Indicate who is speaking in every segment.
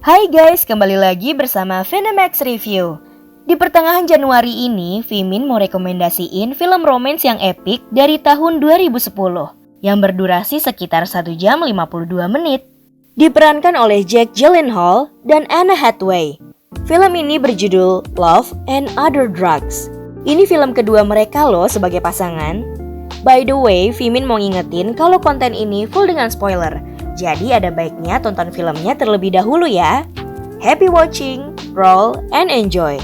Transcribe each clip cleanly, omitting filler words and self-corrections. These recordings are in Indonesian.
Speaker 1: Hai guys, kembali lagi bersama Venomax Review. Di pertengahan Januari ini, Vimin mau rekomendasiin film romance yang epik dari tahun 2010 yang berdurasi sekitar 1 jam 52 menit. Diperankan oleh Jake Gyllenhaal dan Anne Hathaway. Film ini berjudul Love and Other Drugs. Ini film kedua mereka loh sebagai pasangan. By the way, Vimin mau ngingetin kalau konten ini full dengan spoiler. Jadi ada baiknya tonton filmnya terlebih dahulu ya. Happy watching, roll, and enjoy.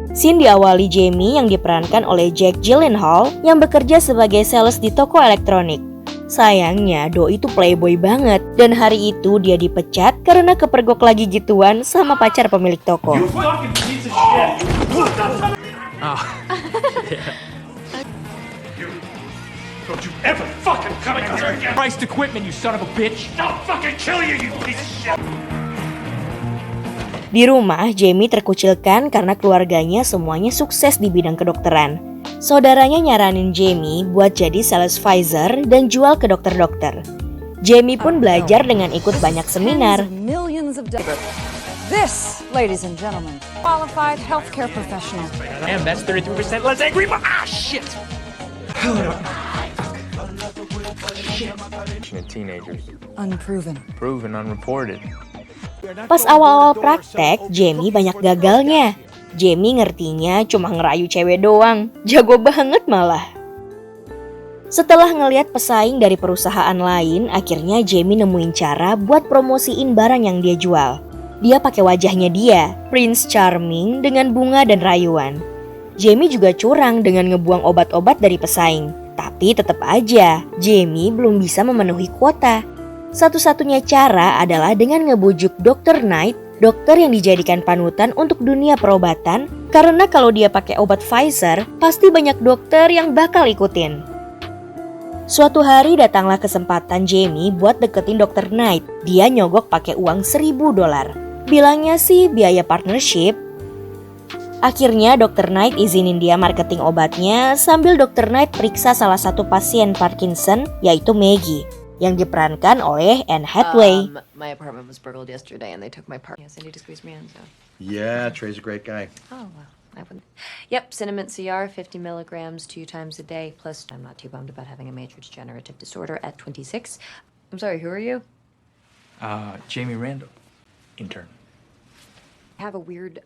Speaker 1: Scene diawali Jamie yang diperankan oleh Jake Gyllenhaal yang bekerja sebagai sales di toko elektronik. Sayangnya Doi itu playboy banget dan hari itu dia dipecat karena kepergok lagi gituan sama pacar pemilik toko.
Speaker 2: Don't you ever fucking come in here again! Priced equipment, you son of a bitch! I'll fucking kill you, you piece of shit!
Speaker 1: Di rumah, Jamie terkucilkan karena keluarganya semuanya sukses di bidang kedokteran. Saudaranya nyaranin Jamie buat jadi sales Pfizer dan jual ke dokter-dokter. Jamie pun belajar dengan ikut banyak seminar.
Speaker 3: This, ladies and gentlemen, qualified healthcare professional.
Speaker 2: Damn, that's 33% less angry, but shit!
Speaker 4: Teenagers.
Speaker 3: Unproven.
Speaker 4: Proven unreported.
Speaker 1: Pas awal-awal praktek, Jamie banyak gagalnya. Jamie ngertinya cuma ngerayu cewek doang, jago banget malah. Setelah ngelihat pesaing dari perusahaan lain, akhirnya Jamie nemuin cara buat promosiin barang yang dia jual. Dia pakai wajahnya dia, Prince Charming dengan bunga dan rayuan. Jamie juga curang dengan ngebuang obat-obat dari pesaing. Tapi tetap aja, Jamie belum bisa memenuhi kuota. Satu-satunya cara adalah dengan ngebujuk Dr. Knight, dokter yang dijadikan panutan untuk dunia perobatan. Karena kalau dia pakai obat Pfizer, pasti banyak dokter yang bakal ikutin. Suatu hari datanglah kesempatan Jamie buat deketin Dr. Knight. Dia nyogok pakai uang $1.000. Bilangnya sih biaya partnership. Akhirnya Dr. Knight izinin dia marketing obatnya sambil Dr. Knight periksa salah satu pasien Parkinson, yaitu Maggie, yang diperankan oleh Anne Hathaway.
Speaker 5: My apartment was burgled yesterday and they took my part. Yes, they need to squeeze me in, so.
Speaker 6: Yeah, Trey's a great guy.
Speaker 5: Oh, well, I wouldn't. Yep, cinnamon CR, 50 milligrams 2 times a day. Plus, I'm not too bummed about having a major degenerative disorder at 26. I'm sorry, who are you?
Speaker 4: Jamie Randall, intern.
Speaker 5: I have a weird,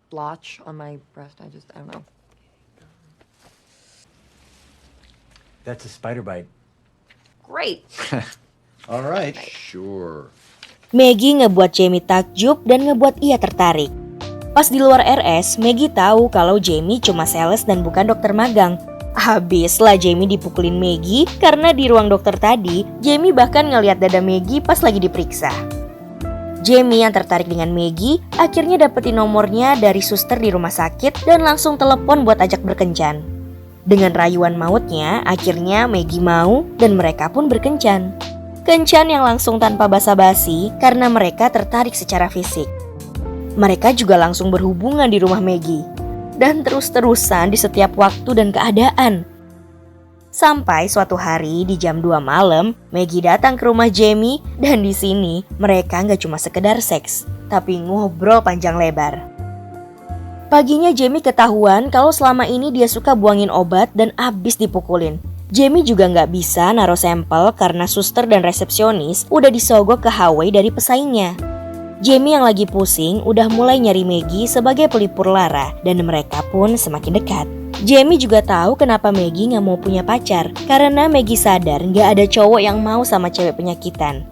Speaker 5: blotch on my breast. I don't know.
Speaker 4: That's a spider bite.
Speaker 5: Great.
Speaker 6: All right, sure.
Speaker 1: Maggie ngebuat Jamie takjub dan ngebuat ia tertarik. Pas di luar RS, Maggie tahu kalau Jamie cuma sales dan bukan dokter magang. Habislah Jamie dipukulin Maggie karena di ruang dokter tadi, Jamie bahkan ngeliat dada Maggie pas lagi diperiksa. Jamie yang tertarik dengan Maggie akhirnya dapetin nomornya dari suster di rumah sakit dan langsung telepon buat ajak berkencan. Dengan rayuan mautnya, akhirnya Maggie mau dan mereka pun berkencan. Kencan yang langsung tanpa basa-basi karena mereka tertarik secara fisik. Mereka juga langsung berhubungan di rumah Maggie dan terus-terusan di setiap waktu dan keadaan. Sampai suatu hari di jam 2 malam, Maggie datang ke rumah Jamie dan di sini mereka nggak cuma sekedar seks, tapi ngobrol panjang lebar. Paginya Jamie ketahuan kalau selama ini dia suka buangin obat dan abis dipukulin. Jamie juga nggak bisa naruh sampel karena suster dan resepsionis udah disogok ke Hathaway dari pesaingnya. Jamie yang lagi pusing udah mulai nyari Maggie sebagai pelipur lara dan mereka pun semakin dekat. Jamie juga tahu kenapa Maggie gak mau punya pacar, karena Maggie sadar gak ada cowok yang mau sama cewek penyakitan.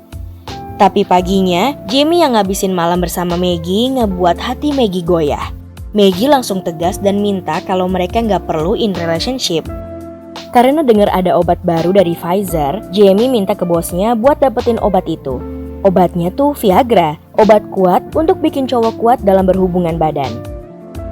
Speaker 1: Tapi paginya, Jamie yang ngabisin malam bersama Maggie ngebuat hati Maggie goyah. Maggie langsung tegas dan minta kalau mereka gak perlu in relationship. Karena dengar ada obat baru dari Pfizer, Jamie minta ke bosnya buat dapetin obat itu. Obatnya tuh Viagra, obat kuat untuk bikin cowok kuat dalam berhubungan badan.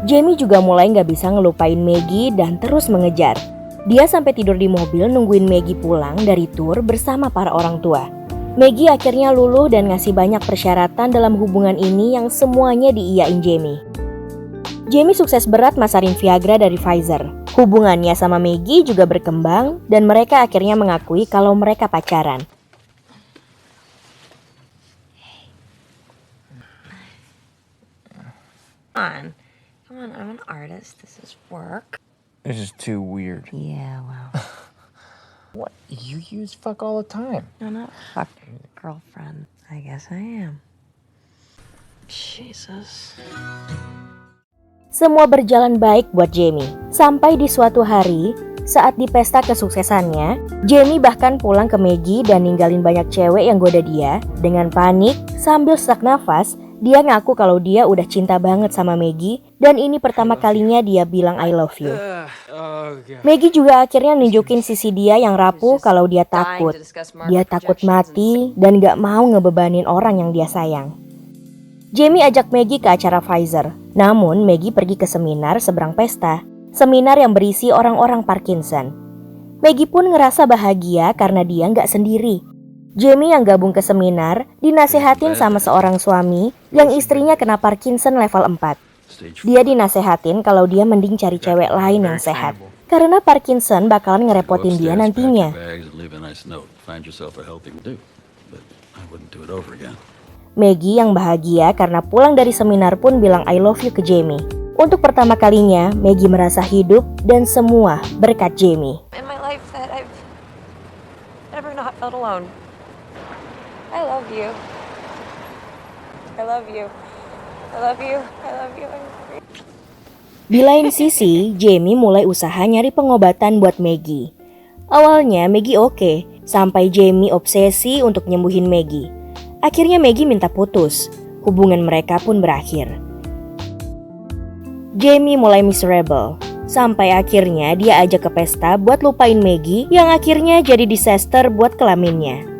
Speaker 1: Jamie juga mulai gak bisa ngelupain Maggie dan terus mengejar. Dia sampai tidur di mobil nungguin Maggie pulang dari tur bersama para orang tua. Maggie akhirnya luluh dan ngasih banyak persyaratan dalam hubungan ini yang semuanya diiyain Jamie. Jamie sukses berat masarin Viagra dari Pfizer. Hubungannya sama Maggie juga berkembang dan mereka akhirnya mengakui kalau mereka pacaran.
Speaker 5: on. Come on, I'm an artist. This is work.
Speaker 4: This is too weird.
Speaker 5: Yeah, well.
Speaker 4: What? You use fuck all the time.
Speaker 5: No, not fuck girlfriend. I guess I am. Jesus.
Speaker 1: Semua berjalan baik buat Jamie. Sampai di suatu hari, saat di pesta kesuksesannya, Jamie bahkan pulang ke Maggie dan ninggalin banyak cewek yang goda dia. Dengan panik, sambil sesak nafas, dia ngaku kalau dia udah cinta banget sama Maggie dan ini pertama kalinya dia bilang I love you. Maggie juga akhirnya nunjukin sisi dia yang rapuh kalau dia takut. Dia takut mati dan gak mau ngebebanin orang yang dia sayang. Jamie ajak Maggie ke acara Pfizer, namun Maggie pergi ke seminar seberang pesta. Seminar yang berisi orang-orang Parkinson. Maggie pun ngerasa bahagia karena dia gak sendiri. Jamie yang gabung ke seminar dinasehatin sama seorang suami yang istrinya kena Parkinson level 4. Dia dinasehatin kalau dia mending cari cewek lain yang sehat. Karena Parkinson bakalan ngerepotin dia nantinya. Maggie yang bahagia karena pulang dari seminar pun bilang I love you ke Jamie. Untuk pertama kalinya, Maggie merasa hidup dan semua berkat Jamie.
Speaker 5: In my life that I've never not felt alone. I love you. I love you. I love you. I love you.
Speaker 1: Di lain sisi, Jamie mulai usaha nyari pengobatan buat Maggie. Awalnya Maggie oke, sampai Jamie obsesi untuk nyembuhin Maggie. Akhirnya Maggie minta putus. Hubungan mereka pun berakhir. Jamie mulai miserable. Sampai akhirnya dia ajak ke pesta buat lupain Maggie yang akhirnya jadi disaster buat kelaminnya.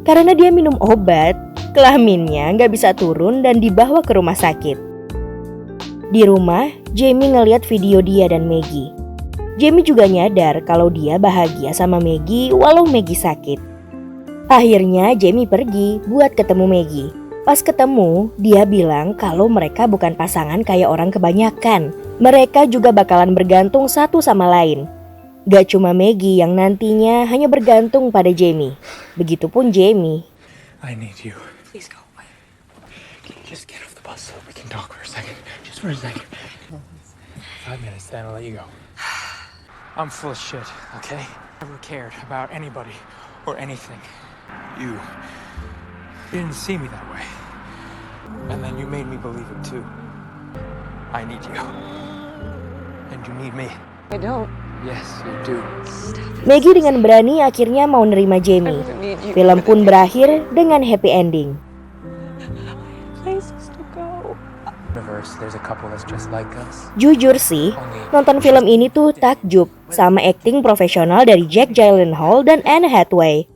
Speaker 1: Karena dia minum obat, kelaminnya gak bisa turun dan dibawa ke rumah sakit. Di rumah, Jamie ngeliat video dia dan Maggie. Jamie juga nyadar kalau dia bahagia sama Maggie walau Maggie sakit. Akhirnya Jamie pergi buat ketemu Maggie. Pas ketemu, dia bilang kalau mereka bukan pasangan kayak orang kebanyakan. Mereka juga bakalan bergantung satu sama lain. Gak cuma Maggie yang nantinya hanya bergantung pada Jamie. Begitupun Jamie.
Speaker 4: I need you. Please go away. Can you just get off the bus so we can talk for a second? Just for a second. 5 minutes, then I'll let you go.
Speaker 2: I'm full of shit, okay? Never cared about anybody or anything. You didn't see me that way. And then you made me believe it too. I need you. And you need me.
Speaker 5: I don't.
Speaker 2: Yes, you do.
Speaker 1: Maggie dengan berani akhirnya mau nerima Jamie. Film pun berakhir dengan happy ending.
Speaker 5: Places to go.
Speaker 2: Universe, there's a couple that's just like us.
Speaker 1: Jujur sih, nonton film ini tuh takjub sama akting profesional dari Jake Gyllenhaal dan Anne Hathaway.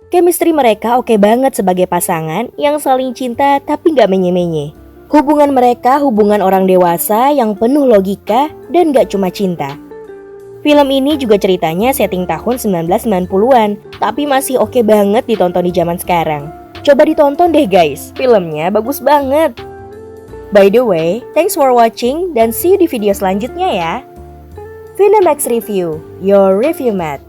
Speaker 1: Chemistry mereka oke banget sebagai pasangan yang saling cinta tapi gak menye-menye. Hubungan mereka hubungan orang dewasa yang penuh logika dan gak cuma cinta. Film ini juga ceritanya setting tahun 1990-an, tapi masih oke banget ditonton di zaman sekarang. Coba ditonton deh guys, filmnya bagus banget. By the way, thanks for watching dan see you di video selanjutnya ya. Vinamax Review, your review mat.